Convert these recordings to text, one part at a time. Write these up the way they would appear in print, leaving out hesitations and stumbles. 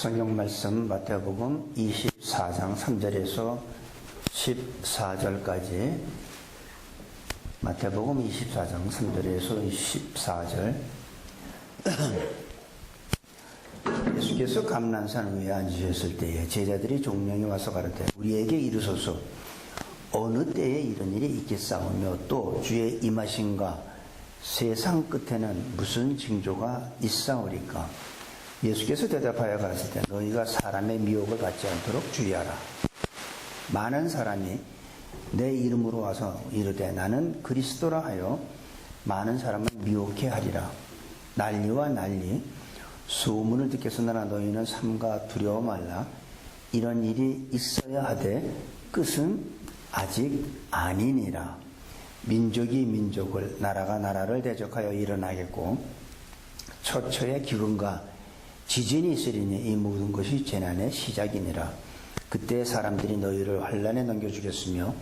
성경 말씀 마태복음 24장 3절에서 14절까지 마태복음 24장 3절에서 14절 예수께서 감난산 위에 앉으셨을 때에 제자들이 종명에 와서 가르되 우리에게 이르소서 어느 때에 이런 일이 있겠사오며 또 주의 임하심과 세상 끝에는 무슨 징조가 있사오리까. 예수께서 대답하여 가라사대 너희가 사람의 미혹을 받지 않도록 주의하라. 많은 사람이 내 이름으로 와서 이르되 나는 그리스도라 하여 많은 사람을 미혹해 하리라. 난리와 난리 소문을 듣겠으나 너희는 삼가 두려워 말라. 이런 일이 있어야 하되 끝은 아직 아니니라. 민족이 민족을 나라가 나라를 대적하여 일어나겠고 처처의 기근과 지진이 있으리니 이 모든 것이 재난의 시작이니라. 그때 사람들이 너희를 환난에 넘겨주겠으며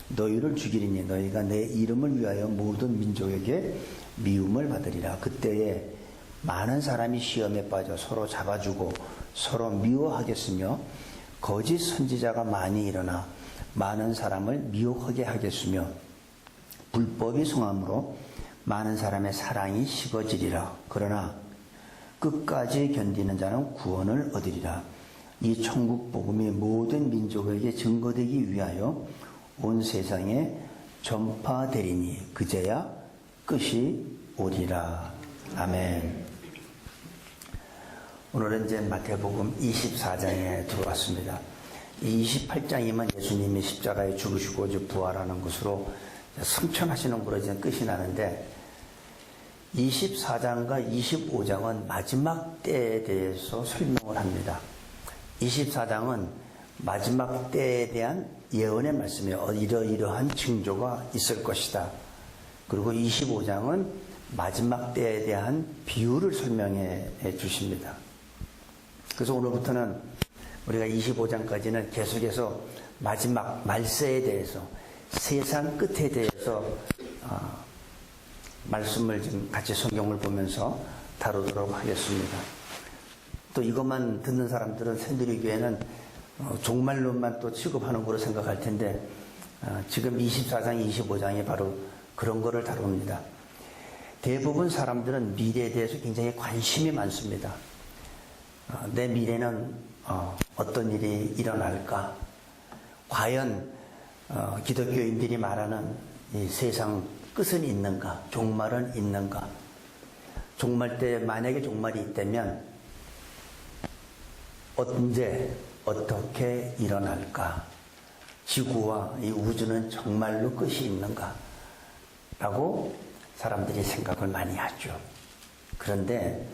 너희를 죽이리니 너희가 내 이름을 위하여 모든 민족에게 미움을 받으리라. 그때에 많은 사람이 시험에 빠져 서로 잡아주고 서로 미워하겠으며 거짓 선지자가 많이 일어나 많은 사람을 미혹하게 하겠으며 불법이 성함으로 많은 사람의 사랑이 식어지리라. 그러나 끝까지 견디는 자는 구원을 얻으리라. 이 천국 복음이 모든 민족에게 증거되기 위하여 온 세상에 전파되리니 그제야 끝이 오리라. 아멘. 오늘은 이제 마태복음 24장에 들어왔습니다. 이 28장이면 예수님이 십자가에 죽으시고 부활하는 것으로 승천하시는 것으로 이제 끝이 나는데 24장과 25장은 마지막 때에 대해서 설명을 합니다. 24장은 마지막 때에 대한 예언의 말씀이에요. 이러이러한 징조가 있을 것이다. 그리고 25장은 마지막 때에 대한 비유를 설명해 주십니다. 그래서 오늘부터는 우리가 25장까지는 계속해서 마지막 말세에 대해서 세상 끝에 대해서 말씀을 지금 같이 성경을 보면서 다루도록 하겠습니다. 또 이것만 듣는 사람들은 새누리교회는 종말론만 또 취급하는 거로 생각할 텐데 지금 24장, 25장이 바로 그런 거를 다룹니다. 대부분 사람들은 미래에 대해서 굉장히 관심이 많습니다. 내 미래는 어떤 일이 일어날까? 과연 기독교인들이 말하는 이 세상 끝은 있는가? 종말은 있는가? 종말 때 만약에 종말이 있다면 언제 어떻게 일어날까? 지구와 이 우주는 정말로 끝이 있는가? 라고 사람들이 생각을 많이 하죠. 그런데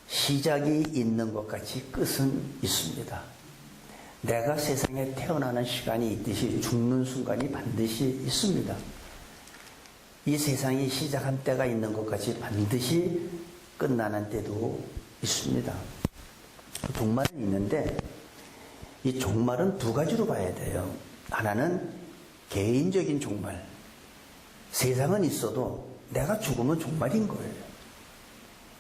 시작이 있는 것 같이 끝은 있습니다. 내가 세상에 태어나는 시간이 있듯이 죽는 순간이 반드시 있습니다. 이 세상이 시작한 때가 있는 것 같이 반드시 끝나는 때도 있습니다. 종말은 있는데 이 종말은 두 가지로 봐야 돼요. 하나는 개인적인 종말. 세상은 있어도 내가 죽으면 종말인 거예요.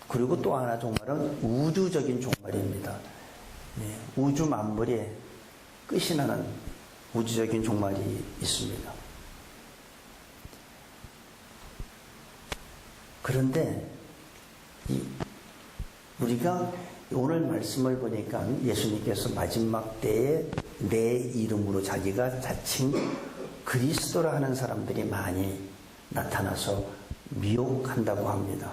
그리고 또 하나 종말은 우주적인 종말입니다. 우주 만물에 끝이 나는 우주적인 종말이 있습니다. 그런데 우리가 오늘 말씀을 보니까 예수님께서 마지막 때에 내 이름으로 자기가 자칭 그리스도라 하는 사람들이 많이 나타나서 미혹한다고 합니다.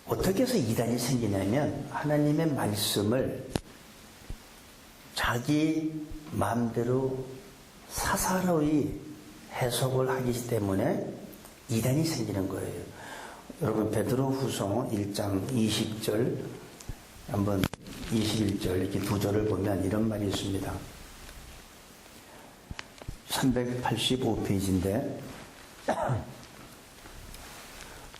어떻게 해서 이단이 생기냐면 하나님의 말씀을 자기 마음대로 사사로이 해석을 하기 때문에 이단이 생기는 거예요. 여러분 베드로후서 1장 20절 한번 21절 이렇게 두 절을 보면 이런 말이 있습니다. 385페이지인데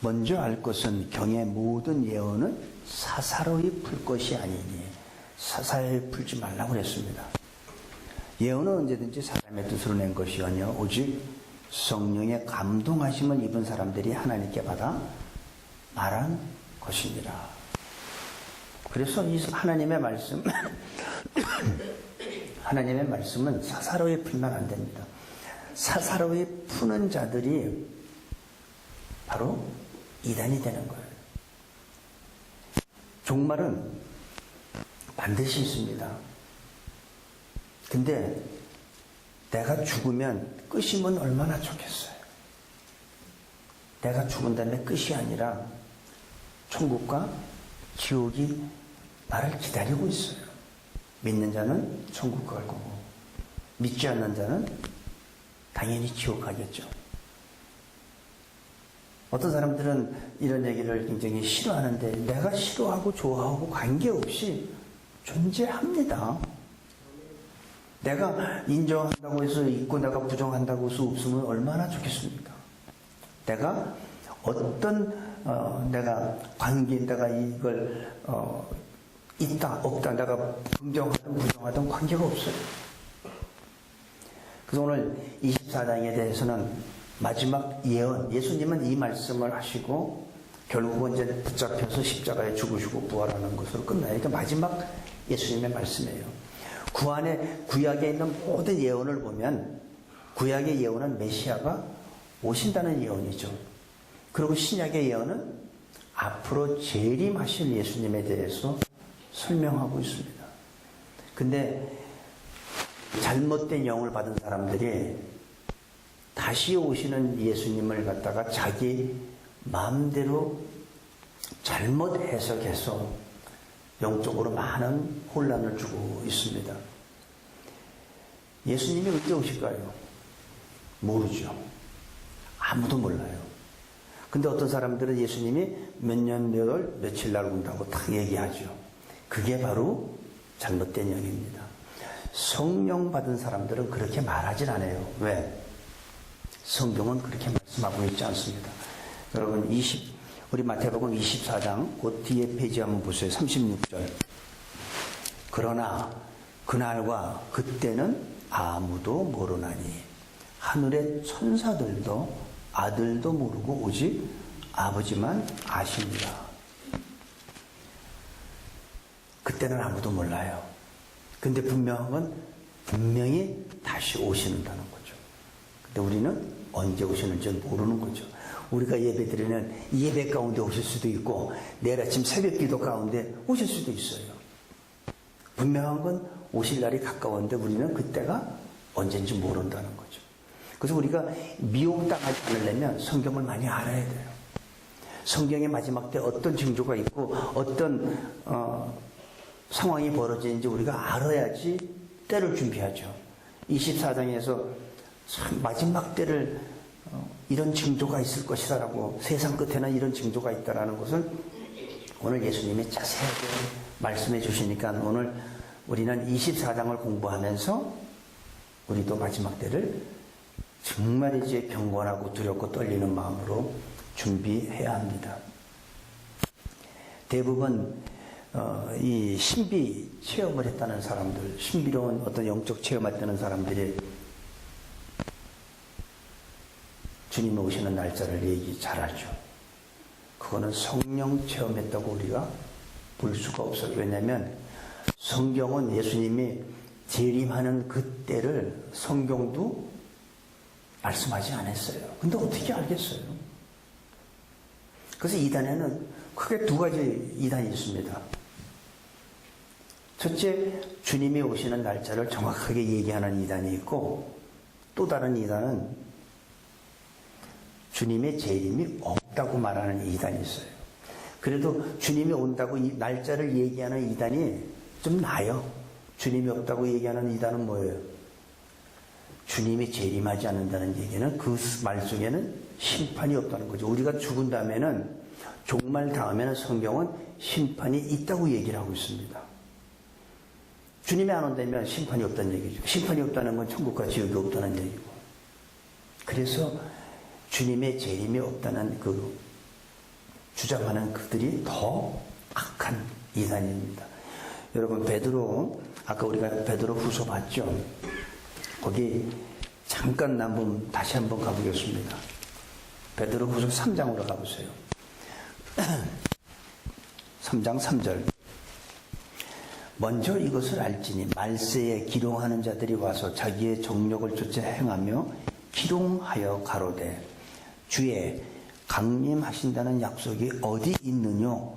먼저 알 것은 경의 모든 예언은 사사로이 풀 것이 아니니 사사로이 풀지 말라고 그랬습니다. 예언은 언제든지 사람의 뜻으로 낸 것이 아니요 오직 성령의 감동하심을 입은 사람들이 하나님께 받아 말한 것입니다. 그래서 이 하나님의 말씀, 하나님의 말씀은 사사로이 풀면 안 됩니다. 사사로이 푸는 자들이 바로 이단이 되는 거예요. 종말은 반드시 있습니다. 근데 내가 죽으면 끝이면 얼마나 좋겠어요. 내가 죽은 다음에 끝이 아니라 천국과 지옥이 나를 기다리고 있어요. 믿는 자는 천국 갈 거고 믿지 않는 자는 당연히 지옥 가겠죠. 어떤 사람들은 이런 얘기를 굉장히 싫어하는데 내가 싫어하고 좋아하고 관계없이 존재합니다. 내가 인정한다고 해서 있고 내가 부정한다고 해서 없으면 얼마나 좋겠습니까? 내가 어떤 내가 관계에다가 이걸 있다 없다 내가 긍정하든 부정하든 관계가 없어요. 그래서 오늘 24장에 대해서는 마지막 예언, 예수님은 이 말씀을 하시고 결국은 이제 붙잡혀서 십자가에 죽으시고 부활하는 것으로 끝나요. 그러니까 마지막 예수님의 말씀이에요. 구약에 있는 모든 예언을 보면 구약의 예언은 메시아가 오신다는 예언이죠. 그리고 신약의 예언은 앞으로 재림하실 예수님에 대해서 설명하고 있습니다. 근데 잘못된 영을 받은 사람들이 다시 오시는 예수님을 갖다가 자기 마음대로 잘못 해석해서 영적으로 많은 혼란을 주고 있습니다. 예수님이 언제 오실까요? 모르죠. 아무도 몰라요. 근데 어떤 사람들은 예수님이 몇 년, 몇 월, 며칠 날 온다고 딱 얘기하죠. 그게 바로 잘못된 영입니다. 성령 받은 사람들은 그렇게 말하진 않아요. 왜? 성경은 그렇게 말씀하고 있지 않습니다. 여러분, 우리 마태복음 24장, 그 뒤에 페이지 한번 보세요. 36절. 그러나 그날과 그때는 아무도 모르나니 하늘의 천사들도 아들도 모르고 오직 아버지만 아십니다. 그때는 아무도 몰라요. 근데 분명한 건 분명히 다시 오신다는 거죠. 근데 우리는 언제 오시는지 모르는 거죠. 우리가 예배 드리는 예배 가운데 오실 수도 있고 내일 아침 새벽 기도 가운데 오실 수도 있어요. 분명한 건 오실 날이 가까웠는데 우리는 그때가 언젠지 모른다는 거죠. 그래서 우리가 미혹당하지 않으려면 성경을 많이 알아야 돼요. 성경의 마지막 때 어떤 징조가 있고 어떤 상황이 벌어지는지 우리가 알아야지 때를 준비하죠. 24장에서 참 마지막 때를 이런 징조가 있을 것이다라고 세상 끝에는 이런 징조가 있다라는 것을 오늘 예수님이 자세하게 말씀해 주시니까 오늘 우리는 24장을 공부하면서 우리도 마지막 때를 정말 이제 경건하고 두렵고 떨리는 마음으로 준비해야 합니다. 대부분 이 신비 체험을 했다는 사람들, 신비로운 어떤 영적 체험을 했다는 사람들이 주님이 오시는 날짜를 얘기 잘하죠. 그거는 성령 체험했다고 우리가 볼 수가 없어요. 왜냐하면 성경은 예수님이 재림하는 그때를 성경도 말씀하지 않았어요. 근데 어떻게 알겠어요? 그래서 이단에는 크게 두 가지 이단이 있습니다. 첫째, 주님이 오시는 날짜를 정확하게 얘기하는 이단이 있고 또 다른 이단은 주님의 재림이 없다고 말하는 이단이 있어요. 그래도 주님이 온다고 날짜를 얘기하는 이단이 좀 나아요. 주님이 없다고 얘기하는 이단은 뭐예요? 주님이 재림하지 않는다는 얘기는 그 말 속에는 심판이 없다는 거죠. 우리가 죽은 다음에는 종말 다음에는 성경은 심판이 있다고 얘기를 하고 있습니다. 주님이 안 온다면 심판이 없다는 얘기죠. 심판이 없다는 건 천국과 지옥이 없다는 얘기고. 그래서 주님의 재림이 없다는 그 주장하는 그들이 더 악한 이단입니다. 여러분 베드로 아까 우리가 베드로 후서 봤죠? 거기 잠깐 다시 한번 가보겠습니다. 베드로 후서 3장으로 가보세요. 3장 3절 먼저 이것을 알지니 말세에 기롱하는 자들이 와서 자기의 정욕을 쫓아 행하며 기롱하여 가로되 주의 강림하신다는 약속이 어디 있느뇨?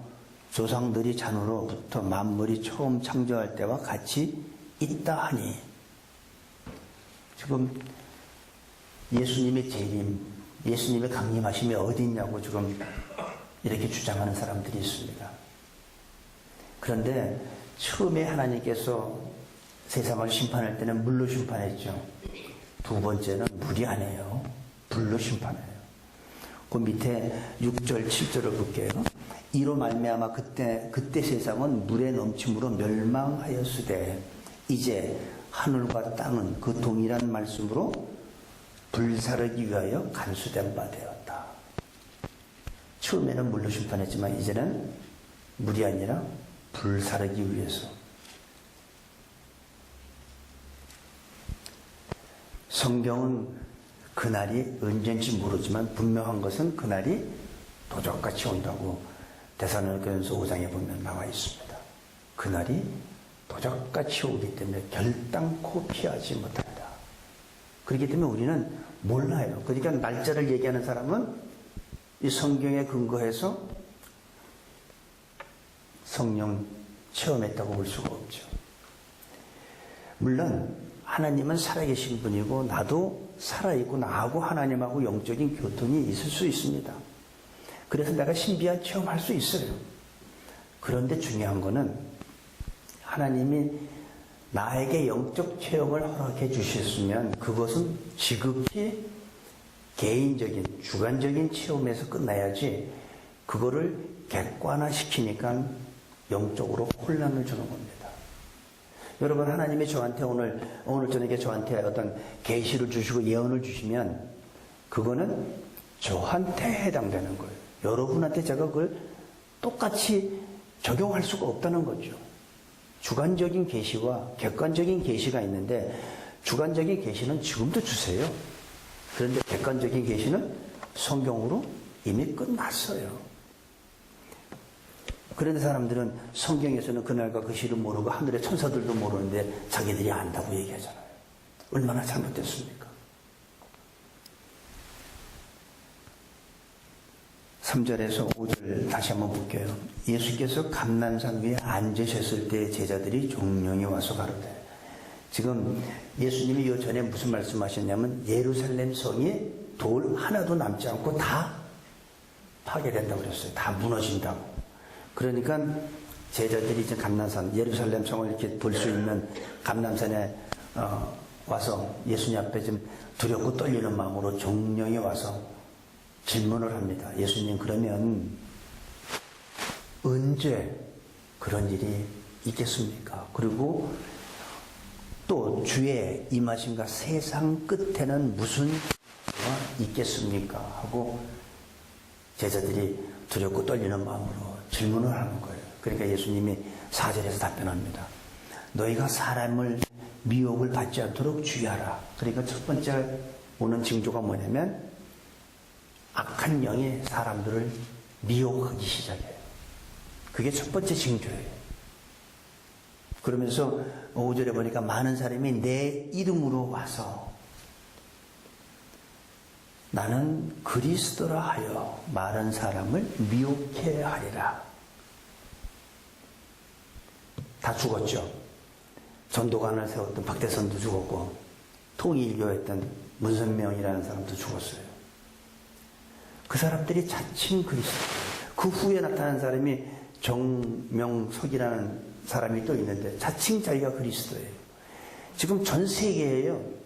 조상들이 잔으로부터 만물이 처음 창조할 때와 같이 있다 하니. 지금 예수님의 재림, 예수님의 강림하심이 어디 있냐고 지금 이렇게 주장하는 사람들이 있습니다. 그런데 처음에 하나님께서 세상을 심판할 때는 물로 심판했죠. 두 번째는 물이 아니에요. 불로 심판해요. 그 밑에 6절, 7절을 볼게요. 이로 말미암아 그때 세상은 물의 넘침으로 멸망하였으되 이제 하늘과 땅은 그 동일한 말씀으로 불사르기 위하여 간수된 바 되었다. 처음에는 물로 심판했지만 이제는 물이 아니라 불사르기 위해서. 성경은 그날이 언젠지 모르지만 분명한 것은 그날이 도적같이 온다고 데살로니가전서 5장에 보면 나와 있습니다. 그날이 도적같이 오기 때문에 결단코 피하지 못합니다. 그렇기 때문에 우리는 몰라요. 그러니까 날짜를 얘기하는 사람은 이 성경에 근거해서 성령 체험했다고 볼 수가 없죠. 물론 하나님은 살아계신 분이고 나도 살아있고 나하고 하나님하고 영적인 교통이 있을 수 있습니다. 그래서 내가 신비한 체험할 수 있어요. 그런데 중요한 거는 하나님이 나에게 영적 체험을 허락해 주셨으면 그것은 지극히 개인적인 주관적인 체험에서 끝나야지 그거를 객관화시키니까 영적으로 혼란을 주는 겁니다. 여러분, 하나님이 저한테 오늘 저녁에 저한테 어떤 계시를 주시고 예언을 주시면 그거는 저한테 해당되는 거예요. 여러분한테 제가 그걸 똑같이 적용할 수가 없다는 거죠. 주관적인 계시와 객관적인 계시가 있는데 주관적인 계시는 지금도 주세요. 그런데 객관적인 계시는 성경으로 이미 끝났어요. 그런데 사람들은 성경에서는 그날과 그 시를 모르고 하늘의 천사들도 모르는데 자기들이 안다고 얘기하잖아요. 얼마나 잘못됐습니까? 3절에서 5절 다시 한번 볼게요. 예수께서 감난산 위에 앉으셨을 때 제자들이 종령이 와서 가로되. 지금 예수님이 요 전에 무슨 말씀하셨냐면 예루살렘 성이 돌 하나도 남지 않고 다 파괴된다고 그랬어요. 다 무너진다고. 그러니까 제자들이 이제 감난산, 예루살렘 성을 이렇게 볼 수 있는 감난산에 와서 예수님 앞에 좀 두렵고 떨리는 마음으로 종령이 와서 질문을 합니다. 예수님, 그러면 언제 그런 일이 있겠습니까? 그리고 또 주의 임하심과 세상 끝에는 무슨 일이 있겠습니까? 하고 제자들이 두렵고 떨리는 마음으로 질문을 하는 거예요. 그러니까 예수님이 4절에서 답변합니다. 너희가 사람을 미혹을 받지 않도록 주의하라. 그러니까 첫 번째 오는 징조가 뭐냐면 악한 영이 사람들을 미혹하기 시작해요. 그게 첫 번째 징조예요. 그러면서 5절에 보니까 많은 사람이 내 이름으로 와서 나는 그리스도라 하여 많은 사람을 미혹해 하리라. 다 죽었죠. 전도관을 세웠던 박대선도 죽었고 통일교했던 문선명이라는 사람도 죽었어요. 그 사람들이 자칭 그리스도. 그 후에 나타난 사람이 정명석이라는 사람이 또 있는데 자칭 자기가 그리스도예요. 지금 전 세계에요.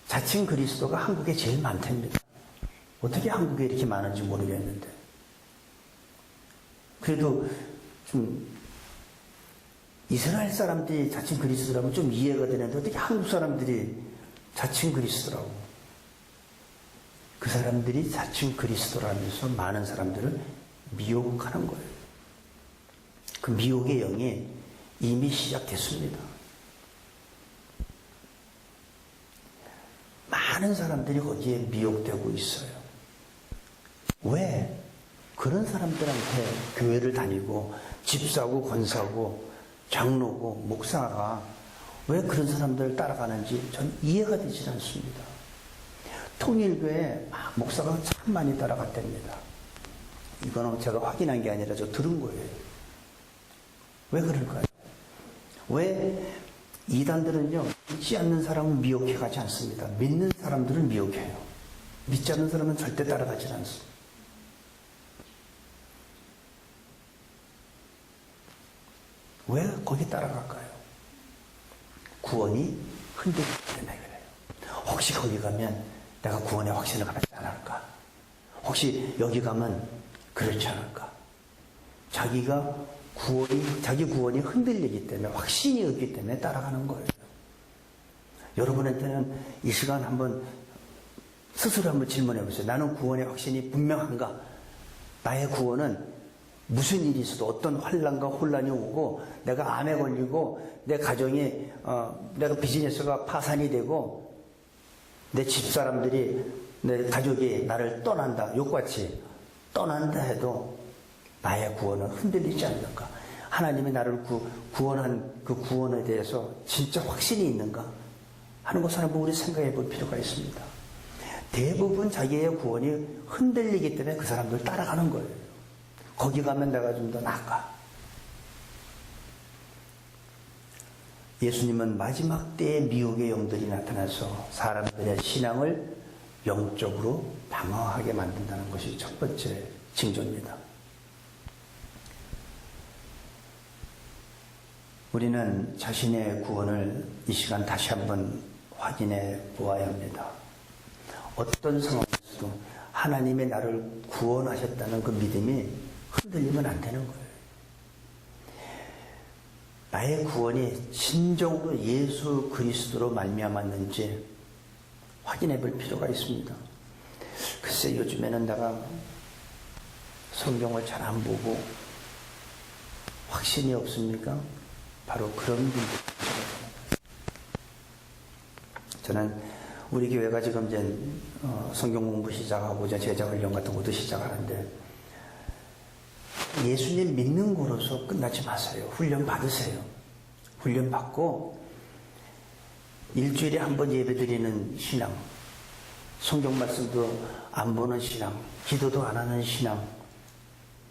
자칭 그리스도가 한국에 제일 많답니다. 어떻게 한국에 이렇게 많은지 모르겠는데. 그래도 좀 이스라엘 사람들이 자칭 그리스도라면 좀 이해가 되는데 어떻게 한국 사람들이 자칭 그리스도라고. 그 사람들이 자칭 그리스도라면서 많은 사람들을 미혹하는 거예요. 그 미혹의 영이 이미 시작됐습니다. 많은 사람들이 거기에 미혹되고 있어요. 왜? 그런 사람들한테 교회를 다니고 집 사고 권 사고 장로고 목사가 왜 그런 사람들을 따라가는지 전 이해가 되지 않습니다. 통일교에 목사가 참 많이 따라갔답니다. 이거는 제가 확인한 게 아니라 저 들은 거예요. 왜 그럴까요? 왜 이단들은요, 믿지 않는 사람을 미혹해 가지 않습니다. 믿는 사람들을 미혹해요. 믿지 않는 사람은 절대 따라가지 않습니다. 왜 거기 따라갈까요? 구원이 흔들리기 때문에 그래요. 혹시 거기 가면 내가 구원의 확신을 갖지 않을까? 혹시 여기 가면 그렇지 않을까? 자기 구원이 흔들리기 때문에, 확신이 없기 때문에 따라가는 거예요. 여러분한테는 이 시간 한번 스스로 한번 질문해 보세요. 나는 구원의 확신이 분명한가? 나의 구원은 무슨 일이 있어도 어떤 환난과 혼란이 오고 내가 암에 걸리고 내 가정이 내가 비즈니스가 파산이 되고 내 집사람들이 내 가족이 나를 떠난다, 욕같이 떠난다 해도 나의 구원은 흔들리지 않는가? 하나님이 나를 구원한 그 구원에 대해서 진짜 확신이 있는가 하는 것을 한번 우리 생각해 볼 필요가 있습니다. 대부분 자기의 구원이 흔들리기 때문에 그 사람들 따라가는 거예요. 거기 가면 내가 좀 더 나을까? 예수님은 마지막 때에 미혹의 영들이 나타나서 사람들의 신앙을 영적으로 방어하게 만든다는 것이 첫 번째 징조입니다. 우리는 자신의 구원을 이 시간 다시 한번 확인해 보아야 합니다. 어떤 상황에서도 하나님의 나를 구원하셨다는 그 믿음이 흔들리면 안 되는 거예요. 나의 구원이 진정으로 예수 그리스도로 말미암았는지 확인해 볼 필요가 있습니다. 글쎄 요즘에는 내가 성경을 잘 안 보고 확신이 없습니까? 바로 그런 분들. 저는 우리 교회가 지금 이제 성경 공부 시작하고 이제 제자 훈련 같은 것도 시작하는데 예수님 믿는 거로서 끝나지 마세요. 훈련 받으세요. 훈련 받고 일주일에 한 번 예배 드리는 신앙, 성경 말씀도 안 보는 신앙, 기도도 안 하는 신앙,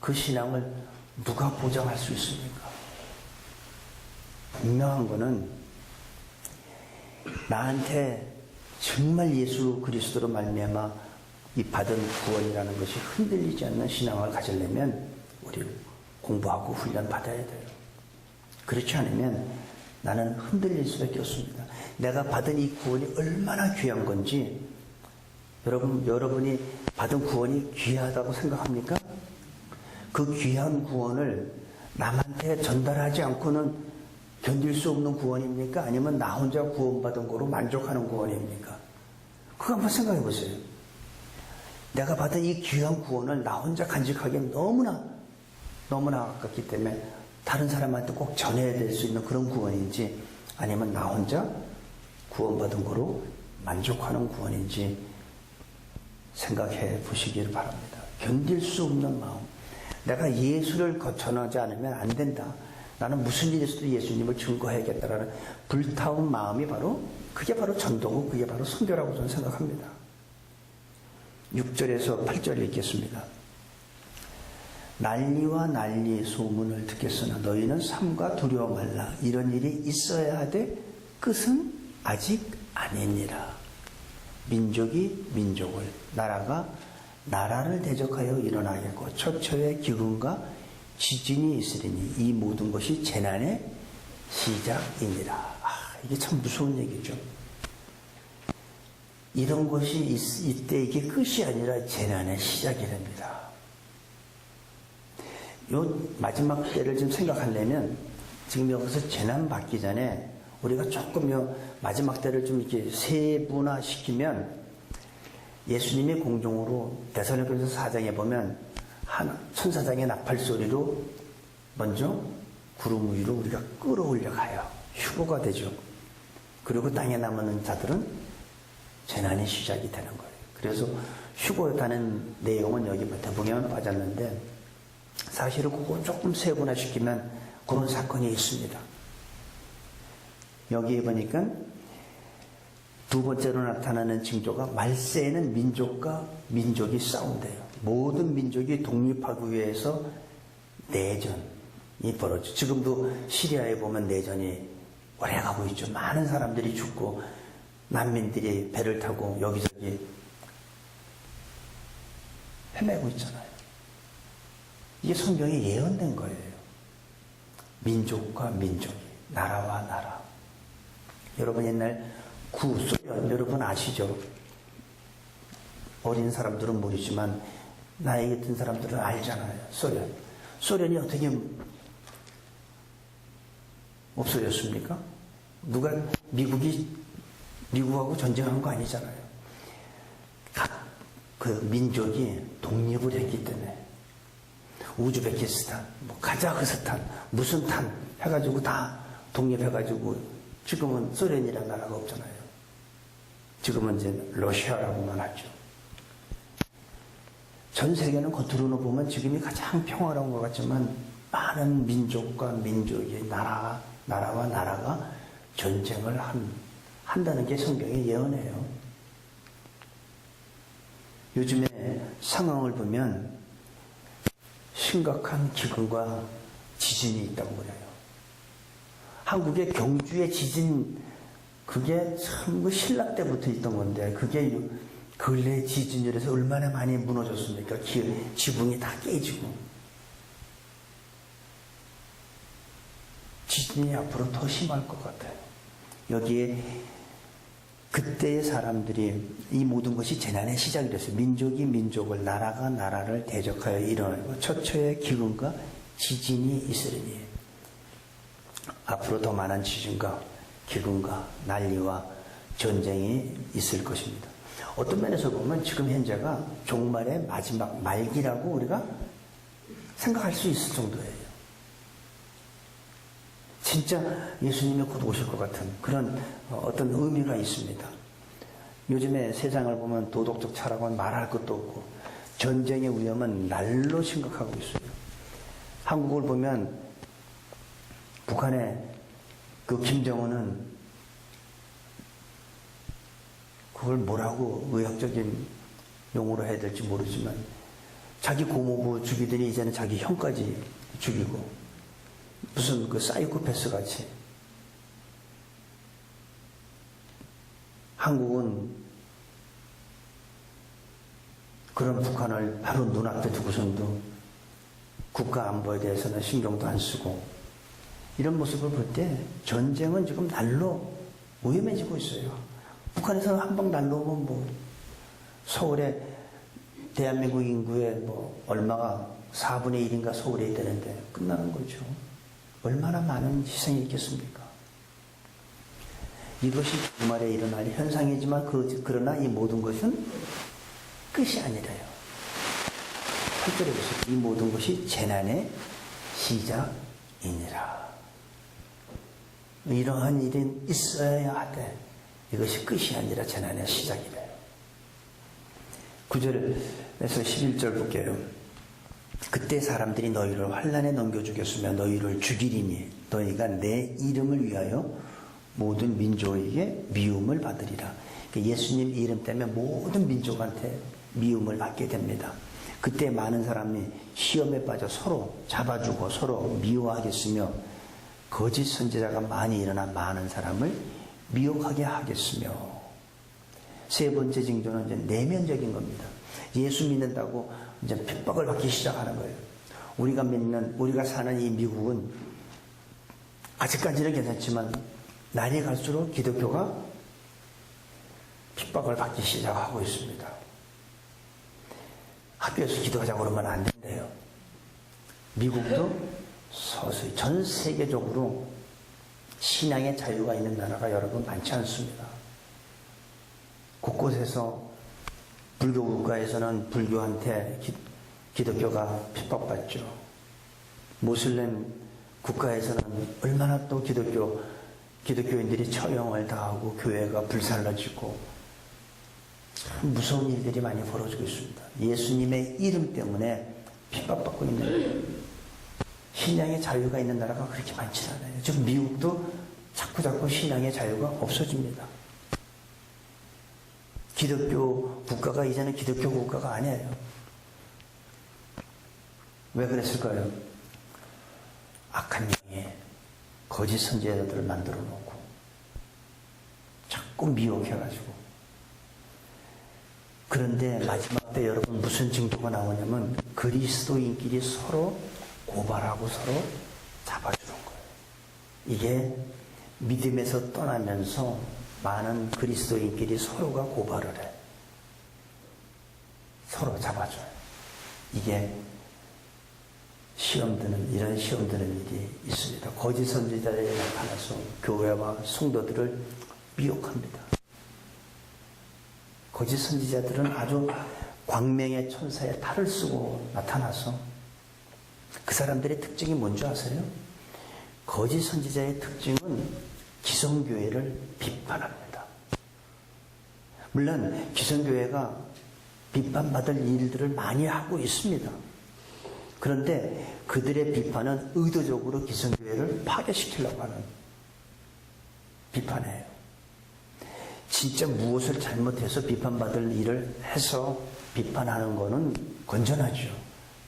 그 신앙을 누가 보장할 수 있습니까? 분명한 거는 나한테 정말 예수 그리스도로 말미암아 이 받은 구원이라는 것이 흔들리지 않는 신앙을 가지려면 우리 공부하고 훈련 받아야 돼요. 그렇지 않으면 나는 흔들릴 수밖에 없습니다. 내가 받은 이 구원이 얼마나 귀한 건지 여러분이 받은 구원이 귀하다고 생각합니까? 그 귀한 구원을 남한테 전달하지 않고는 견딜 수 없는 구원입니까? 아니면 나 혼자 구원받은 거로 만족하는 구원입니까? 그거 한번 생각해 보세요. 내가 받은 이 귀한 구원을 나 혼자 간직하기엔 너무나 아깝기 때문에 다른 사람한테 꼭 전해야 될 수 있는 그런 구원인지 아니면 나 혼자 구원받은 거로 만족하는 구원인지 생각해 보시기를 바랍니다. 견딜 수 없는 마음. 내가 예수를 전하지 않으면 안 된다. 나는 무슨 일이 있어도 예수님을 증거해야겠다라는 불타온 마음이 그게 바로 전도고 그게 바로 선교라고 저는 생각합니다. 6절에서 8절 읽겠습니다. 난리와 난리 소문을 듣겠으나 너희는 삼가 두려워 말라. 이런 일이 있어야 하되 끝은 아직 아니니라. 민족이 민족을, 나라가 나라를 대적하여 일어나겠고 처처의 기근과 지진이 있으리니 이 모든 것이 재난의 시작이니라. 이게 참 무서운 얘기죠. 이런 것이 이때 이게 끝이 아니라 재난의 시작이랍니다. 요 마지막 때를 좀 생각하려면 지금 여기서 재난 받기 전에 우리가 조금 요 마지막 때를 좀 이렇게 세분화시키면 예수님이 공중으로 데살로니가서 4장에 보면 천사장의 나팔 소리로 먼저 구름 위로 우리가 끌어올려 가요. 휴거가 되죠. 그리고 땅에 남은 자들은 재난의 시작이 되는 거예요. 그래서 휴거다는 내용은 여기 대붕에만 빠졌는데 사실은 그거 조금 세분화시키면 그런 사건이 있습니다. 여기에 보니까 두 번째로 나타나는 징조가 말세에는 민족과 민족이 싸운대요. 모든 민족이 독립하기 위해서 내전이 벌어져. 지금도 시리아에 보면 내전이 오래가고 있죠. 많은 사람들이 죽고 난민들이 배를 타고 여기저기 헤매고 있잖아요. 이게 성경에 예언된 거예요. 민족과 민족이, 나라와 나라. 여러분 옛날 구소련 여러분 아시죠? 어린 사람들은 모르지만 나이 같은 사람들은 알잖아요. 소련이 어떻게 없어졌습니까? 누가 미국하고 전쟁한 거 아니잖아요. 각 그 민족이 독립을 했기 때문에 우즈베키스탄, 카자흐스탄, 무슨 탄 해가지고 다 독립해가지고 지금은 소련이라는 나라가 없잖아요. 지금은 이제 러시아라고만 하죠. 전 세계는 겉으로는 보면 지금이 가장 평화로운 것 같지만 많은 민족과 민족이 나라와 나라가 전쟁을 한다는 게 성경의 예언이에요. 요즘에 상황을 보면 심각한 기근과 지진이 있다고 그래요. 한국의 경주의 지진, 그게 참 신라 때부터 있던 건데, 그게 근래 지진으로 해서 얼마나 많이 무너졌습니까? 지붕이 다 깨지고. 지진이 앞으로 더 심할 것 같아요. 여기에 그때의 사람들이 이 모든 것이 재난의 시작이 됐어요. 민족이 민족을, 나라가 나라를 대적하여 일어나고 처처의 기근과 지진이 있으리니 앞으로 더 많은 지진과 기근과 난리와 전쟁이 있을 것입니다. 어떤 면에서 보면 지금 현재가 종말의 마지막 말기라고 우리가 생각할 수 있을 정도예요. 진짜 예수님이 곧 오실 것 같은 그런 어떤 의미가 있습니다. 요즘에 세상을 보면 도덕적 차락은 말할 것도 없고 전쟁의 위험은 날로 심각하고 있어요. 한국을 보면 북한의 그 김정은은 그걸 뭐라고 의학적인 용어로 해야 될지 모르지만 자기 고모부 죽이더니 이제는 자기 형까지 죽이고 무슨 그 사이코패스 같이. 한국은 그런 북한을 바로 눈앞에 두고선도 국가 안보에 대해서는 신경도 안 쓰고 이런 모습을 볼 때 전쟁은 지금 날로 위험해지고 있어요. 북한에서 한 방 날로오면 뭐 서울에 대한민국 인구의 뭐 얼마가 4분의 1인가 서울에 있다는데 끝나는 거죠. 얼마나 많은 희생이 있겠습니까? 이것이 주말에 일어날 현상이지만 그러나 이 모든 것은 끝이 아니라요. 8절에 보세요. 이 모든 것이 재난의 시작이니라. 이러한 일이 있어야 하되 이것이 끝이 아니라 재난의 시작이래요. 9절에서 11절 볼게요. 그때 사람들이 너희를 환난에 넘겨 주겠으며 너희를 죽이리니 너희가 내 이름을 위하여 모든 민족에게 미움을 받으리라. 예수님 이름 때문에 모든 민족한테 미움을 받게 됩니다. 그때 많은 사람이 시험에 빠져 서로 잡아주고 서로 미워하겠으며 거짓 선지자가 많이 일어나 많은 사람을 미혹하게 하겠으며 세 번째 징조는 이제 내면적인 겁니다. 예수 믿는다고 이제 핍박을 받기 시작하는 거예요. 우리가 사는 이 미국은 아직까지는 괜찮지만 날이 갈수록 기독교가 핍박을 받기 시작하고 있습니다. 학교에서 기도하자고 그러면 안 된대요. 미국도 서서히 전 세계적으로 신앙의 자유가 있는 나라가 여러분 많지 않습니다. 곳곳에서 불교 국가에서는 불교한테 기독교가 핍박받죠. 무슬림 국가에서는 얼마나 또 기독교인들이 처형을 당하고 교회가 불살라지고 참 무서운 일들이 많이 벌어지고 있습니다. 예수님의 이름 때문에 핍박받고 있는 거예요. 신앙의 자유가 있는 나라가 그렇게 많지 않아요. 지금 미국도 자꾸 신앙의 자유가 없어집니다. 기독교 국가가 이제는 기독교 국가가 아니에요. 왜 그랬을까요? 악한 영이 거짓 선지자들을 만들어 놓고 자꾸 미혹해가지고. 그런데 마지막 때 여러분 무슨 징조가 나오냐면 그리스도인끼리 서로 고발하고 서로 잡아주는 거예요. 이게 믿음에서 떠나면서 많은 그리스도인끼리 서로가 고발을 해. 서로 잡아줘요. 이게 이런 시험 드는 일이 있습니다. 거짓 선지자들이 나타나서 교회와 성도들을 미혹합니다. 거짓 선지자들은 아주 광명의 천사의 탈을 쓰고 나타나서 그 사람들의 특징이 뭔지 아세요? 거짓 선지자의 특징은 기성교회를 비판합니다. 물론 기성교회가 비판받을 일들을 많이 하고 있습니다. 그런데 그들의 비판은 의도적으로 기성교회를 파괴시키려고 하는 비판이에요. 진짜 무엇을 잘못해서 비판받을 일을 해서 비판하는 거는 건전하죠.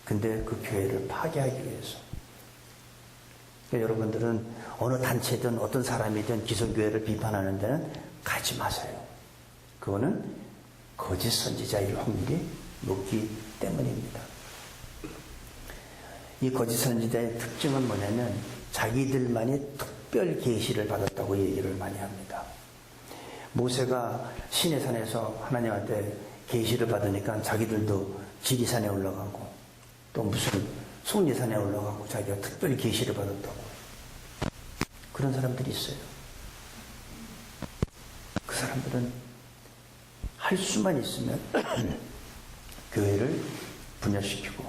근데 그 교회를 파괴하기 위해서. 그러니까 여러분들은 어느 단체든 어떤 사람이든 기성교회를 비판하는 데는 가지 마세요. 그거는 거짓 선지자일 확률이 높기 때문입니다. 이 거짓 선지자의 특징은 뭐냐면 자기들만이 특별 계시를 받았다고 얘기를 많이 합니다. 모세가 시내산에서 하나님한테 계시를 받으니까 자기들도 지리산에 올라가고 또 무슨 속리산에 올라가고 자기가 특별 계시를 받았다고. 그런 사람들이 있어요. 그 사람들은 할 수만 있으면 교회를 분열시키고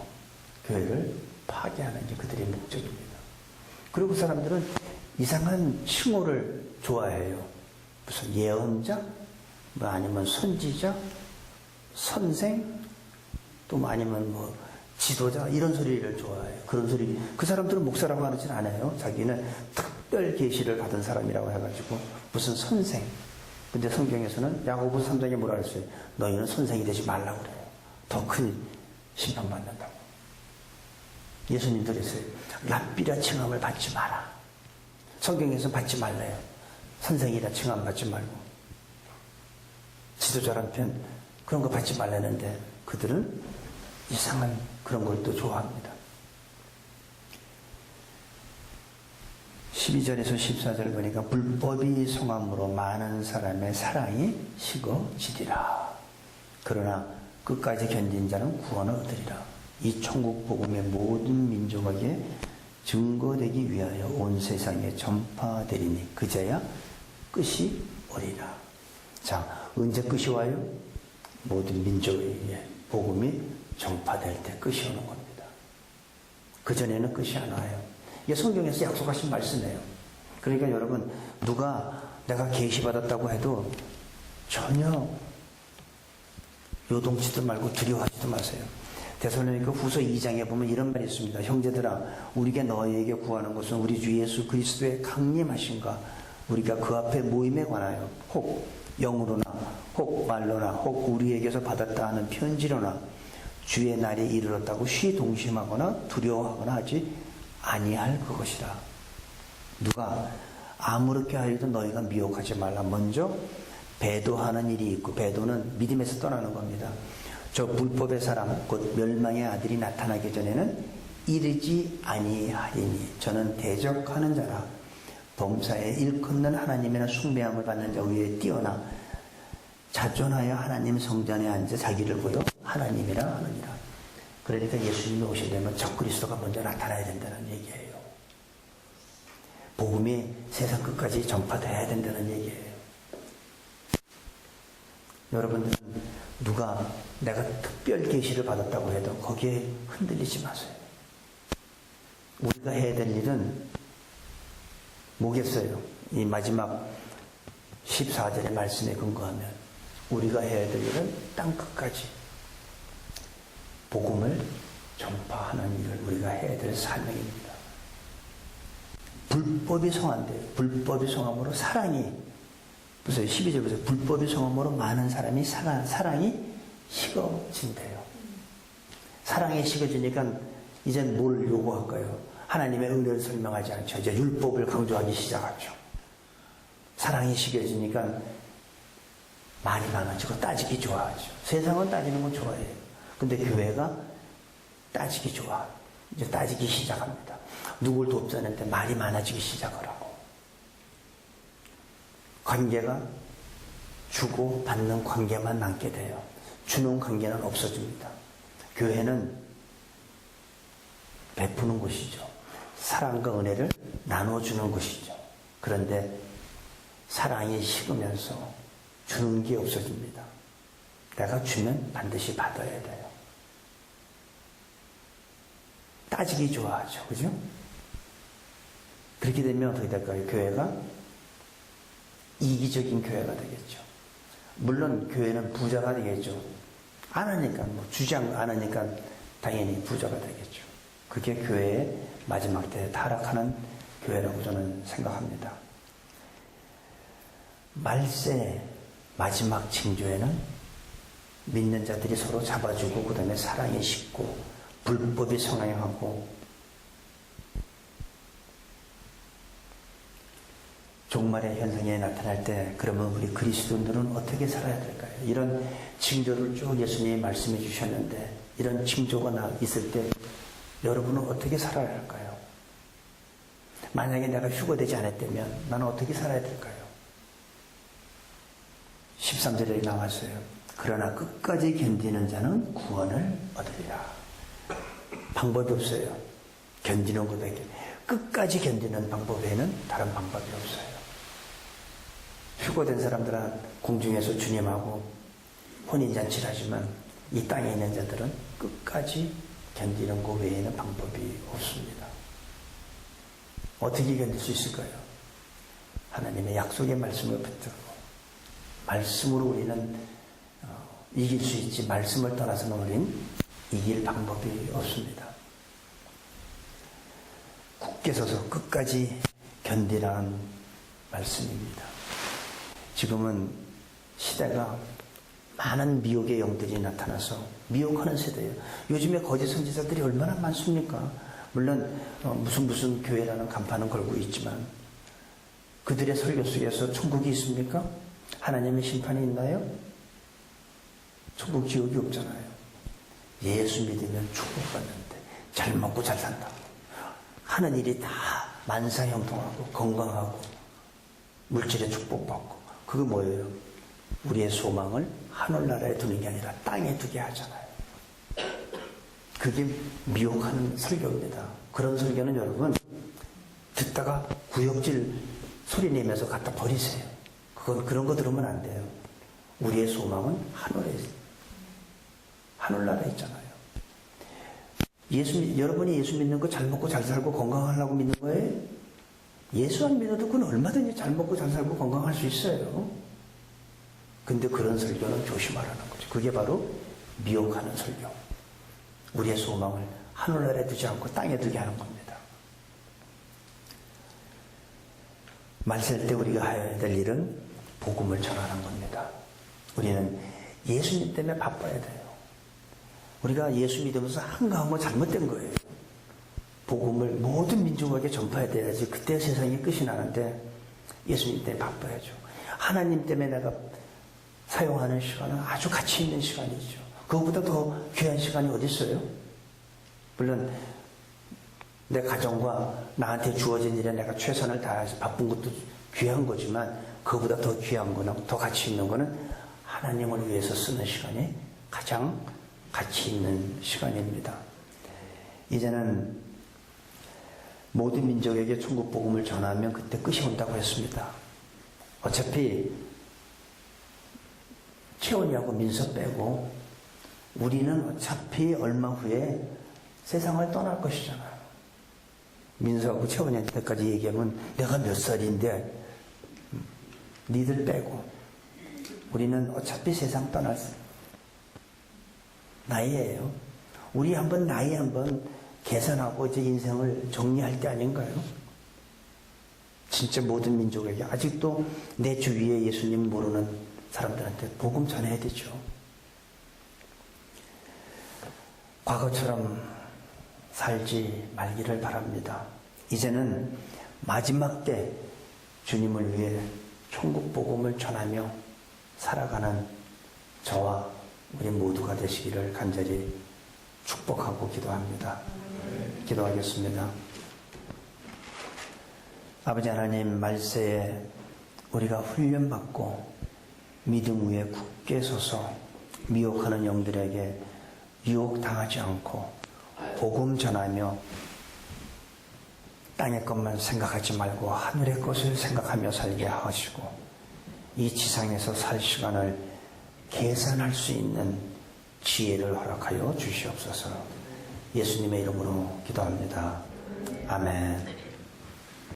교회를 파괴하는 게 그들의 목적입니다. 그리고 그 사람들은 이상한 칭호를 좋아해요. 무슨 예언자, 뭐 아니면 선지자, 선생, 또 뭐 아니면 뭐 지도자 이런 소리를 좋아해요. 그런 소리. 그 사람들은 목사라고 하진 않아요. 자기는 특별 계시를 받은 사람이라고 해가지고 무슨 선생. 근데 성경에서는 야고보서 3장에 뭐라 그랬어요? 너희는 선생이 되지 말라고 그래요. 더 큰 심판받는다고. 예수님도 그랬어요. 랍비라 칭함을 받지 마라. 성경에서 받지 말래요. 선생이라 칭함 받지 말고. 지도자란 편 그런 거 받지 말라는데 그들은 이상한 그런 걸 또 좋아합니다. 12절에서 14절 보니까 불법이 성함으로 많은 사람의 사랑이 식어지리라. 그러나 끝까지 견딘 자는 구원을 얻으리라. 이 천국 복음의 모든 민족에게 증거되기 위하여 온 세상에 전파되리니 그제야 끝이 오리라. 자, 언제 끝이 와요? 모든 민족에게 복음이 전파될 때 끝이 오는 겁니다. 그전에는 끝이 안 와요. 이게 성경에서 약속하신 말씀이에요. 그러니까 여러분, 누가 내가 계시받았다고 해도 전혀 요동치도 말고 두려워하지도 마세요. 데살로니가 후서 2장에 보면 이런 말이 있습니다. 형제들아, 우리가 너희에게 구하는 것은 우리 주 예수 그리스도의 강림하심과 우리가 그 앞에 모임에 관하여 혹 영으로나 혹 말로나 혹 우리에게서 받았다 하는 편지로나 주의 날이 이르렀다고 시동심하거나 두려워하거나 하지 아니할 그것이라. 누가 아무렇게 하여도 너희가 미혹하지 말라. 먼저 배도하는 일이 있고, 배도는 믿음에서 떠나는 겁니다. 저 불법의 사람 곧 멸망의 아들이 나타나기 전에는 이르지 아니하리니 저는 대적하는 자라. 범사에 일컫는 하나님이나 숭배함을 받는 자 위에 뛰어나 자존하여 하나님 성전에 앉아 자기를 거둬 하나님이라 하느니라. 그러니까 예수님이 오시려면 적그리스도가 먼저 나타나야 된다는 얘기예요. 복음이 세상 끝까지 전파돼야 된다는 얘기예요. 여러분들은 누가 내가 특별 계시를 받았다고 해도 거기에 흔들리지 마세요. 우리가 해야 될 일은 뭐겠어요? 이 마지막 14절의 말씀에 근거하면 우리가 해야 될 일은 땅 끝까지 복음을 전파하는 일을 우리가 해야 될 사명입니다. 불법이 성한대요. 불법이 성함으로 사랑이, 보세요. 12절 보세요. 불법이 성함으로 많은 사람이 사랑이 식어진대요. 사랑이 식어지니까 이젠 뭘 요구할까요? 하나님의 은혜를 설명하지 않죠. 이제 율법을 강조하기 시작하죠. 사랑이 식어지니까 말이 많아지고 따지기 좋아하죠. 세상은 따지는 건 좋아해요. 근데 교회가 따지기 좋아. 이제 따지기 시작합니다. 누굴 돕자는데 말이 많아지기 시작을 하고. 관계가 주고 받는 관계만 남게 돼요. 주는 관계는 없어집니다. 교회는 베푸는 곳이죠. 사랑과 은혜를 나눠주는 곳이죠. 그런데 사랑이 식으면서 주는 게 없어집니다. 내가 주면 반드시 받아야 돼요. 따지기 좋아하죠. 그죠? 그렇게 되면 어떻게 될까요? 교회가 이기적인 교회가 되겠죠. 물론 교회는 부자가 되겠죠. 안 하니까, 주장 안 하니까 당연히 부자가 되겠죠. 그게 교회의 마지막 때에 타락하는 교회라고 저는 생각합니다. 말세 마지막 징조에는 믿는 자들이 서로 잡아주고 그 다음에 사랑이 식고 불법이 성행하고 종말의 현상이 나타날 때 그러면 우리 그리스도인들은 어떻게 살아야 될까요? 이런 징조를 쭉 예수님이 말씀해 주셨는데 이런 징조가 있을 때 여러분은 어떻게 살아야 할까요? 만약에 내가 휴거되지 않았다면 나는 어떻게 살아야 될까요? 13절에 나왔어요. 그러나 끝까지 견디는 자는 구원을 얻으리라. 방법이 없어요. 견디는 것밖에. 끝까지 견디는 방법 외에는 다른 방법이 없어요. 휴거된 사람들은 공중에서 주님하고 혼인잔치를 하지만 이 땅에 있는 자들은 끝까지 견디는 것 외에는 방법이 없습니다. 어떻게 견딜 수 있을까요? 하나님의 약속의 말씀을 붙들고 말씀으로 우리는 이길 수 있지 말씀을 떠나서는 우리는 이길 방법이 없습니다. 굳게 서서 끝까지 견디라는 말씀입니다. 지금은 시대가 많은 미혹의 영들이 나타나서 미혹하는 세대예요. 요즘에 거짓 선지자들이 얼마나 많습니까? 물론 무슨 교회라는 간판은 걸고 있지만 그들의 설교 속에서 천국이 있습니까? 하나님의 심판이 있나요? 천국 지옥이 없잖아요. 예수 믿으면 천국 갔는데 잘 먹고 잘 산다. 하는 일이 다 만사형통하고 건강하고 물질의 축복받고 그거 뭐예요? 우리의 소망을 하늘나라에 두는 게 아니라 땅에 두게 하잖아요. 그게 미혹하는 설교입니다. 그런 설교는 여러분 듣다가 구역질 소리 내면서 갖다 버리세요. 그런 거 들으면 안 돼요. 우리의 소망은 하늘에 있어요. 하늘나라에 있잖아요. 여러분이 예수 믿는 거 잘 먹고 잘 살고 건강하려고 믿는 거예요? 예수 안 믿어도 그건 얼마든지 잘 먹고 잘 살고 건강할 수 있어요. 근데 그런 설교는 조심하라는 거죠. 그게 바로 미혹하는 설교. 우리의 소망을 하늘나라에 두지 않고 땅에 두게 하는 겁니다. 말살 때 우리가 해야 될 일은 복음을 전하는 겁니다. 우리는 예수님 때문에 바빠야 돼요. 우리가 예수 믿으면서 한가한 건 잘못된 거예요. 복음을 모든 민족에게 전파해야 돼야지 그때 세상이 끝이 나는데 예수님 때문에 바빠야죠. 하나님 때문에 내가 사용하는 시간은 아주 가치 있는 시간이죠. 그것보다 더 귀한 시간이 어디 있어요? 물론 내 가정과 나한테 주어진 일에 내가 최선을 다해서 바쁜 것도 귀한 거지만 그것보다 더 귀한 거는 더 가치 있는 거는 하나님을 위해서 쓰는 시간이 가장 가치 있는 시간입니다. 이제는 모든 민족에게 천국 복음을 전하면 그때 끝이 온다고 했습니다. 어차피 채원이하고 민서 빼고 우리는 어차피 얼마 후에 세상을 떠날 것이잖아요. 민서하고 채원이한테까지 얘기하면 내가 몇 살인데 니들 빼고 우리는 어차피 세상 떠날 나이예요. 우리 나이 한번 계산하고 이제 인생을 정리할 때 아닌가요? 진짜 모든 민족에게 아직도 내 주위에 예수님 모르는 사람들한테 복음 전해야 되죠. 과거처럼 살지 말기를 바랍니다. 이제는 마지막 때 주님을 위해 천국 복음을 전하며 살아가는 저와 우리 모두가 되시기를 간절히 축복하고 기도합니다. 기도하겠습니다. 아버지 하나님, 말세에 우리가 훈련받고 믿음 위에 굳게 서서 미혹하는 영들에게 유혹당하지 않고 복음 전하며 땅의 것만 생각하지 말고 하늘의 것을 생각하며 살게 하시고 이 지상에서 살 시간을 계산할 수 있는 지혜를 허락하여 주시옵소서. 예수님의 이름으로 기도합니다. 아멘.